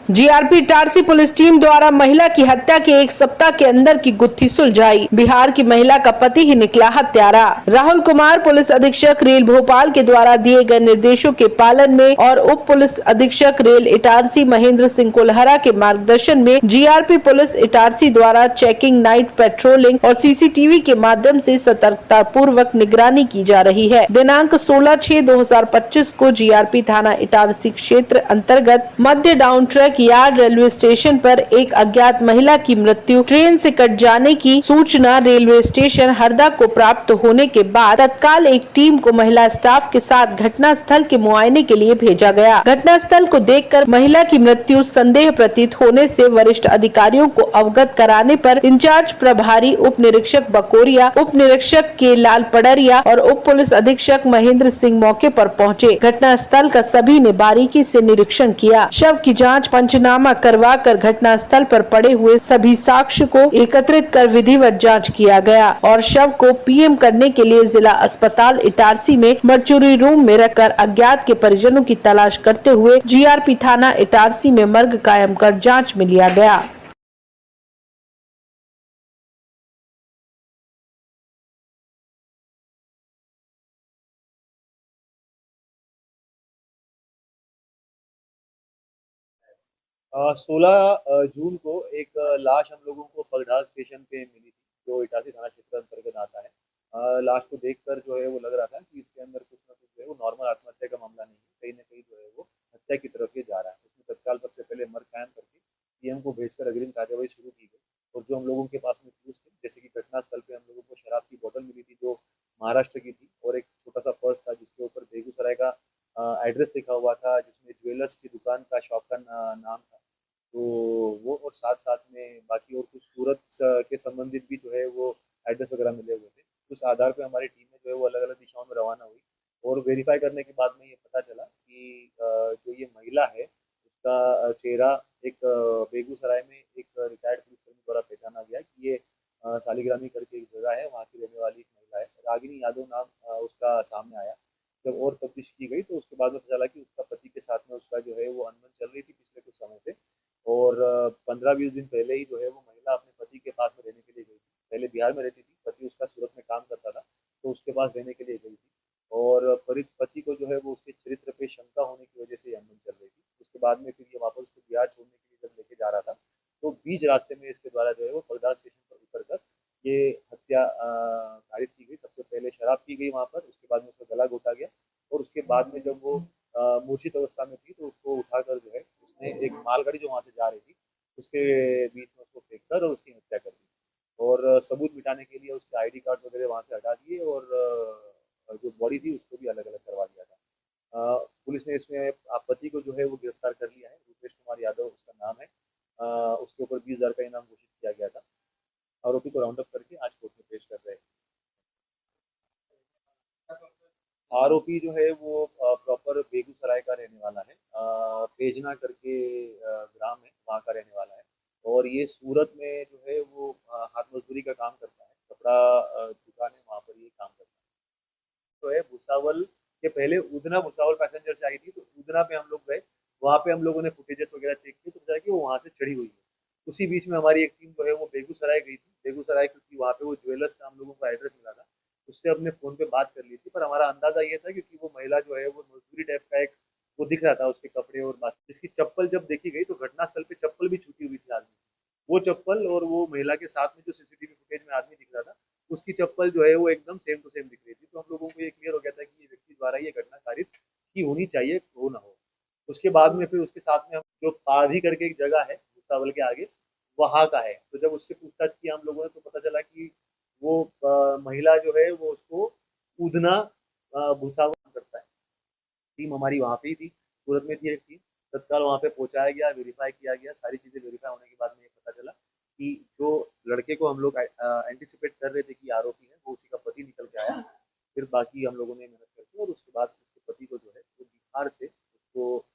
GRP Itarsi police team द्वारा महिला की हत्या के एक सप्ताह के अंदर की गुत्थी सुलझाई। बिहार की महिला का पति ही निकला हत्यारा। राहुल कुमार पुलिस अधीक्षक रेल भोपाल के द्वारा दिए गए निर्देशों के पालन में और उप पुलिस अधीक्षक रेल इटारसी महेंद्र सिंह कोल्हरा के मार्गदर्शन में जीआरपी पुलिस इटारसी द्वारा चेकिंग, नाइट पेट्रोलिंग और सीसीटीवी के माध्यम से सतर्कता पूर्वक निगरानी की जा रही है। दिनांक 16/6/2025 को जीआरपी थाना इटारसी क्षेत्र अंतर्गत मध्य down track yard railway station पर एक अज्ञात महिला की मृत्यु ट्रेन से कट जाने की सूचना रेलवे स्टेशन हरदा को प्राप्त होने के बाद तत्काल एक टीम को महिला स्टाफ के साथ घटना स्थल के मुआयने के लिए भेजा गया। घटना स्थल को देखकर महिला की मृत्यु संदेह प्रतीत होने से वरिष्ठ अधिकारियों को अवगत कराने पर इंचार्ज प्रभारी उप निरीक्षक बकोरिया, उप निरीक्षक के लाल पडरिया और उप पुलिस अधीक्षक महेंद्र सिंह मौके पर पहुंचे। घटना स्थल का सभी ने बारीकी से निरीक्षण किया। शव की जाँच पंचनामा करवा कर घटना स्थल पर पड़े हुए सभी साक्ष्य को एकत्रित कर विधिवत जांच किया गया और शव को पीएम करने के लिए जिला अस्पताल इटारसी में मर्चुरी रूम में रखकर अज्ञात के परिजनों की तलाश करते हुए जीआरपी थाना इटारसी में मर्ग कायम कर जांच में लिया गया। सोलह जून को एक लाश हम लोगों को पगडाल स्टेशन पे मिली थी, जो इटारसी थाना क्षेत्र अंतर्गत आता है। लाश को देखकर जो है वो लग रहा था कि इसके अंदर कुछ ना कुछ जो है वो नॉर्मल आत्महत्या का मामला नहीं है, कहीं ना कहीं जो है वो हत्या की तरफ ये जा रहा है। उसमें तत्काल सबसे पहले मर्ग कायम करके पीएम को भेजकर अग्रिम कार्यवाही शुरू की गई। और जो हम लोगों के पास में क्लूज थे, जैसे कि घटना स्थल पे हम लोगों को शराब की बोतल मिली थी जो महाराष्ट्र की थी, और एक छोटा सा पर्स था जिसके ऊपर बेगूसराय का एड्रेस लिखा हुआ था, जिसमें ज्वेलर्स की दुकान का शॉप का नाम था। तो वो और साथ-साथ में बाकी और कुछ सूरत के संबंधित भी जो है वो एड्रेस वगैरह मिले हुए थे। उस आधार पे हमारी टीम जो है वो अलग-अलग दिशाओं में रवाना हुई और वेरीफाई करने के बाद में ये पता चला कि जो ये महिला है उसका चेहरा एक बेगूसराय में एक रिटायर्ड पुलिसकर्मी द्वारा पहचाना गया कि ये सालिग्रामी करके एक जगह है, वहाँ की रहने वाली एक महिला है। रागिनी यादव नाम उसका सामने आया। जब और तफ्तीश की गई तो उसके बाद में पता चला कि उसका पति के साथ में उसका जो है वो अनबन चल रही थी पिछले कुछ समय से। और 15-20 दिन पहले ही जो है वो महिला अपने पति के पास में रहने के लिए गई थी। पहले बिहार में रहती थी, पति उसका सूरत में काम करता था, तो उसके पास रहने के लिए गई थी। और पति को जो है वो उसके चरित्र पे शंका होने की वजह से ये अनबन चल रही थी। उसके बाद में फिर ये वापस उसको बिहार छोड़ने के लिए जब लेके जा रहा था, तो बीच रास्ते में इसके द्वारा जो है वो बगदाद स्टेशन पर उतर कर ये हत्या कारित की गई। सबसे पहले शराब पी गई वहाँ पर, उसके बाद में उसका गला घोटा गया और उसके बाद में जब वो मूर्छित अवस्था में थी तो उसको उठाकर जो है उसने एक मालगाड़ी जो वहां से जा रही थी उसके बीच में उसको फेंक कर और उसकी हत्या कर दी। और सबूत मिटाने के लिए उसके आईडी कार्ड वगैरह वहां से हटा दिए और जो बॉडी थी उसको भी अलग अलग करवा दिया था। पुलिस ने इसमें पति को जो है वो गिरफ्तार कर लिया है। रूपेश कुमार यादव उसका नाम है। उसके ऊपर 20,000 का इनाम घोषित किया गया था। आरोपी को राउंड अप करके आज कोर्ट में पेश कर रहे हैं। आरोपी जो है वो प्रॉपर बेगूसराय का रहने वाला है। पेजना करके ग्राम है, वहाँ का रहने वाला है। और ये सूरत में जो है वो हाथ मजदूरी का काम करता है, कपड़ा दुकान है, वहाँ पर ये काम करता है। तो है भुसावल के पहले उधना भुसावल पैसेंजर से आई थी, तो उधना पे हम लोग गए। वहाँ पे हम लोगों ने फुटेजेस वगैरह चेक किए तो पता कि वो वहाँ से चढ़ी हुई है। उसी बीच में हमारी एक टीम जो है वो बेगूसराय गई थी। बेगूसराय क्योंकि वहाँ पे वो ज्वेलर्स का हम लोगों को एड्रेस मिला था, उससे अपने फोन पे बात कर ली थी। पर हमारा अंदाजा ये था क्योंकि वो महिला जो है वो मजदूरी टाइप का एक वो दिख रहा था उसके कपड़े और बात। इसकी चप्पल जब देखी गई तो घटनास्थल पे चप्पल भी छूटी हुई थी आदमी की। वो चप्पल और वो महिला के साथ में जो सीसीटीवी फुटेज में आदमी दिख रहा था, उसकी चप्पल जो है वो एकदम सेम टू सेम दिख रही थी। तो हम लोगों को ये क्लियर हो गया था कि ये व्यक्ति द्वारा ये घटना कारित की होनी चाहिए, हो ना हो। उसके बाद में फिर उसके साथ में हम जो पाधी करके एक जगह है भूसावल के आगे, वहाँ का है। तो जब उससे पूछताछ की हम लोगों ने तो पता चला कि वो महिला जो है वो उसको उधना भूसावल करता है। टीम हमारी वहाँ पे ही थी, सूरत में थी एक टीम। तत्काल वहाँ पे पहुंचाया गया, वेरीफाई किया गया। सारी चीजें वेरीफाई होने के बाद में ये पता चला कि जो लड़के को हम लोग एंटिसिपेट कर रहे थे कि आरोपी है, वो उसी का पति निकल के आया। फिर बाकी हम लोगों ने मेहनत करके और उसके बाद उसके पति को जो है वो बिहार से उसको